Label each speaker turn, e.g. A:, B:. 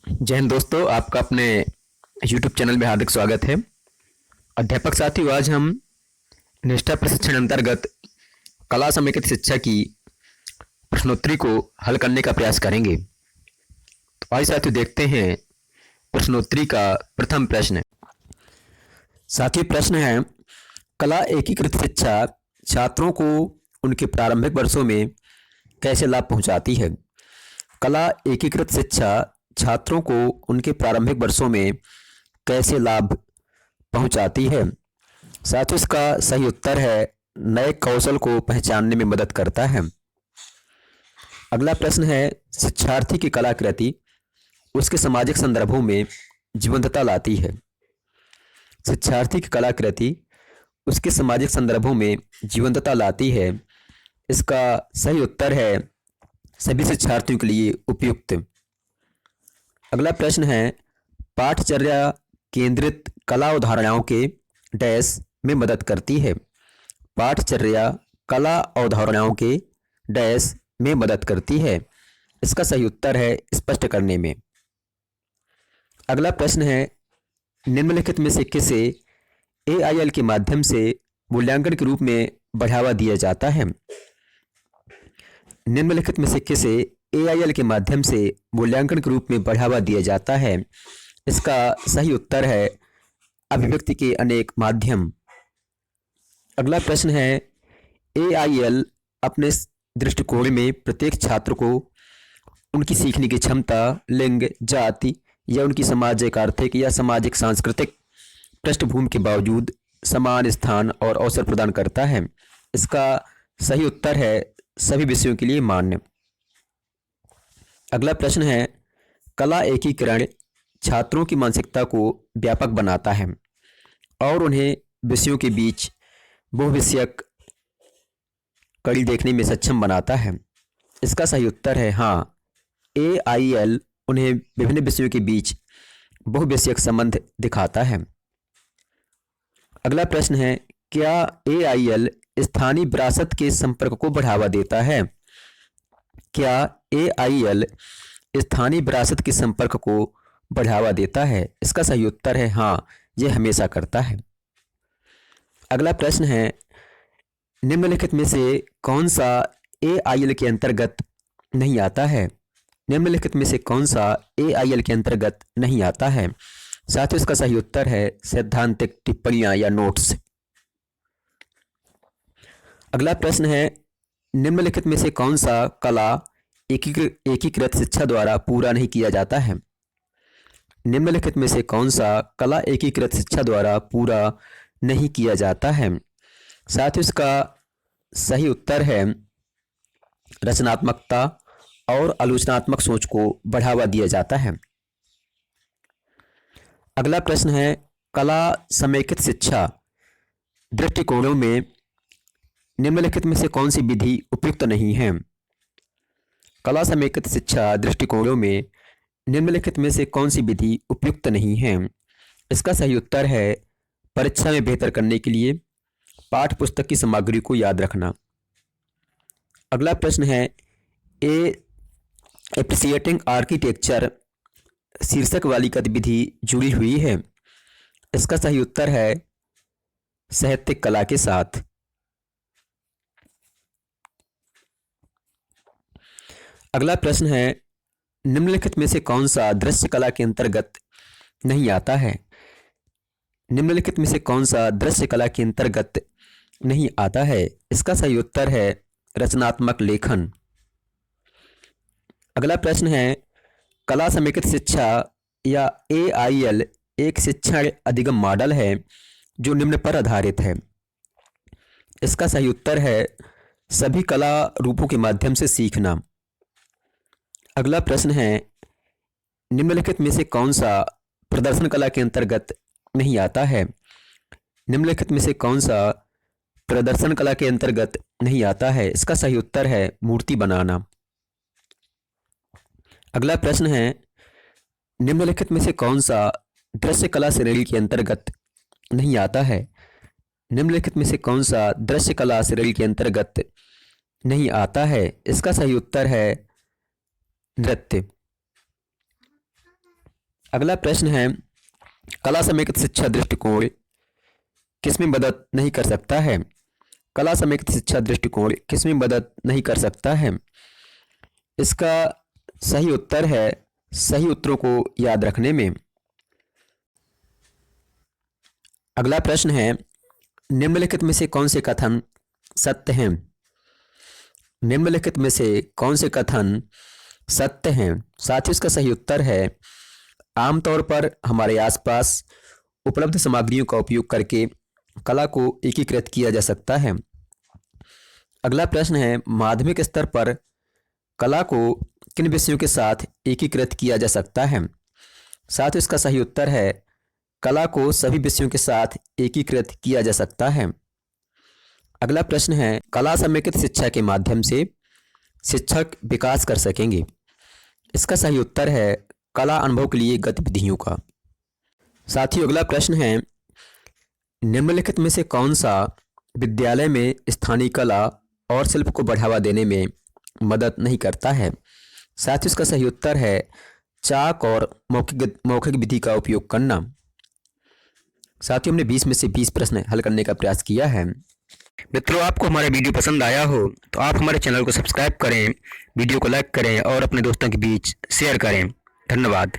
A: जय हिंद दोस्तों, आपका अपने YouTube चैनल में हार्दिक स्वागत है। अध्यापक साथियों, आज हम निष्ठा प्रशिक्षण अंतर्गत कला समेकित शिक्षा की प्रश्नोत्तरी को हल करने का प्रयास करेंगे। तो आइए साथियों, देखते हैं प्रश्नोत्तरी का प्रथम प्रश्न। साथियों, प्रश्न है, कला एकीकृत शिक्षा छात्रों को उनके प्रारंभिक वर्षों में कैसे लाभ पहुंचाती है? कला एकीकृत शिक्षा छात्रों को उनके प्रारंभिक वर्षों में कैसे लाभ पहुंचाती है? साथियों, इसका सही उत्तर है नए कौशल को पहचानने में मदद करता है। अगला प्रश्न है, शिक्षार्थी की कलाकृति उसके सामाजिक संदर्भों में जीवंतता लाती है। शिक्षार्थी की कलाकृति उसके सामाजिक संदर्भों में जीवंतता लाती है। इसका सही उत्तर है सभी शिक्षार्थियों के लिए उपयुक्त। अगला प्रश्न है, पाठचर्या केंद्रित कला अवधारणाओं के डैश में मदद करती है। पाठचर्या कला अवधारणाओं के डैश में मदद करती है। इसका सही उत्तर है स्पष्ट करने में। अगला प्रश्न है, निम्नलिखित में से किसे AIL के माध्यम से मूल्यांकन के रूप में बढ़ावा दिया जाता है? निम्नलिखित में से किसे AIL के माध्यम से मूल्यांकन के रूप में बढ़ावा दिया जाता है? इसका सही उत्तर है अभिव्यक्ति के अनेक माध्यम। अगला प्रश्न है, AIL अपने दृष्टिकोण में प्रत्येक छात्र को उनकी सीखने की क्षमता, लिंग, जाति या उनकी सामाजिक, आर्थिक या सामाजिक सांस्कृतिक पृष्ठभूमि के बावजूद समान स्थान और अवसर प्रदान करता है। इसका सही उत्तर है सभी विषयों के लिए मान्य। अगला प्रश्न है, कला एकीकरण छात्रों की मानसिकता को व्यापक बनाता है और उन्हें विषयों के बीच बहुविषयक कड़ी देखने में सक्षम बनाता है। इसका सही उत्तर है हाँ, AIL उन्हें विभिन्न विषयों के बीच बहुविषयक संबंध दिखाता है। अगला प्रश्न है, क्या AIL स्थानीय विरासत के संपर्क को बढ़ावा देता है? क्या AIL स्थानीय विरासत के संपर्क को बढ़ावा देता है? इसका सही उत्तर है हाँ, यह हमेशा करता है। अगला प्रश्न है, निम्नलिखित में से कौन सा AIL के अंतर्गत नहीं आता है? निम्नलिखित में से कौन सा AIL के अंतर्गत नहीं आता है? साथियों, इसका सही उत्तर है सैद्धांतिक टिप्पणियां या नोट्स। अगला प्रश्न है, निम्नलिखित में से कौन सा कला एकीकृत शिक्षा द्वारा पूरा नहीं किया जाता है? निम्नलिखित में से कौन सा कला एकीकृत शिक्षा द्वारा पूरा नहीं किया जाता है? साथियों, इसका सही उत्तर है रचनात्मकता और आलोचनात्मक सोच को बढ़ावा दिया जाता है। अगला प्रश्न है, कला समेकित शिक्षा दृष्टिकोणों में निम्नलिखित में से कौन सी विधि उपयुक्त नहीं है? कला समेकित शिक्षा दृष्टिकोणों में निम्नलिखित में से कौन सी विधि उपयुक्त नहीं है? इसका सही उत्तर है परीक्षा में बेहतर करने के लिए पाठ्य पुस्तक की सामग्री को याद रखना। अगला प्रश्न है, एप्रिसिएटिंग आर्किटेक्चर शीर्षक वाली गतिविधि जुड़ी हुई है। इसका सही उत्तर है साहित्यिक कला के साथ। अगला प्रश्न है, निम्नलिखित में से कौन सा दृश्य कला के अंतर्गत नहीं आता है? निम्नलिखित में से कौन सा दृश्य कला के अंतर्गत नहीं आता है? इसका सही उत्तर है रचनात्मक लेखन। अगला प्रश्न है, कला समेकित शिक्षा या AIL एक शिक्षण अधिगम मॉडल है जो निम्न पर आधारित है। इसका सही उत्तर है सभी कला रूपों के माध्यम से सीखना। अगला प्रश्न है, निम्नलिखित में से कौन सा प्रदर्शन कला के अंतर्गत नहीं आता है? निम्नलिखित में से कौन सा प्रदर्शन कला के अंतर्गत नहीं आता है? इसका सही उत्तर है मूर्ति बनाना। अगला प्रश्न है, निम्नलिखित में से कौन सा दृश्य कला श्रेणी के अंतर्गत नहीं आता है? निम्नलिखित में से कौन सा दृश्य कला श्रेणी के अंतर्गत नहीं आता है? इसका सही उत्तर है नृत्य। अगला प्रश्न है, कला समेकित शिक्षा दृष्टिकोण किसमें मदद नहीं कर सकता है? कला समेकित शिक्षा दृष्टिकोण किसमें मदद नहीं कर सकता है? इसका सही उत्तर है सही उत्तरों को याद रखने में। अगला प्रश्न है, निम्नलिखित में से कौन से कथन सत्य हैं? निम्नलिखित में से कौन से कथन सत्य हैं? साथ ही इसका सही उत्तर है, आमतौर पर हमारे आसपास उपलब्ध सामग्रियों का उपयोग करके कला को एकीकृत किया जा सकता है। अगला प्रश्न है, माध्यमिक स्तर पर कला को किन विषयों के साथ एकीकृत किया जा सकता है? साथ ही इसका सही उत्तर है, कला को सभी विषयों के साथ एकीकृत किया जा सकता है। अगला प्रश्न है, कला समेकित शिक्षा के माध्यम से शिक्षक विकास कर सकेंगे? इसका सही उत्तर है, कला अनुभव के लिए गतिविधियों का। साथियों, अगला प्रश्न है, निम्नलिखित में से कौन सा विद्यालय में स्थानीय कला और शिल्प को बढ़ावा देने में मदद नहीं करता है? साथ ही इसका सही उत्तर है, चाक और मौखिक विधि का उपयोग करना। साथियों, हमने 20 में से 20 प्रश्न हल करने का प्रयास किया है। मित्रों, आपको हमारा वीडियो पसंद आया हो तो आप हमारे चैनल को सब्सक्राइब करें, वीडियो को लाइक करें और अपने दोस्तों के बीच शेयर करें। धन्यवाद।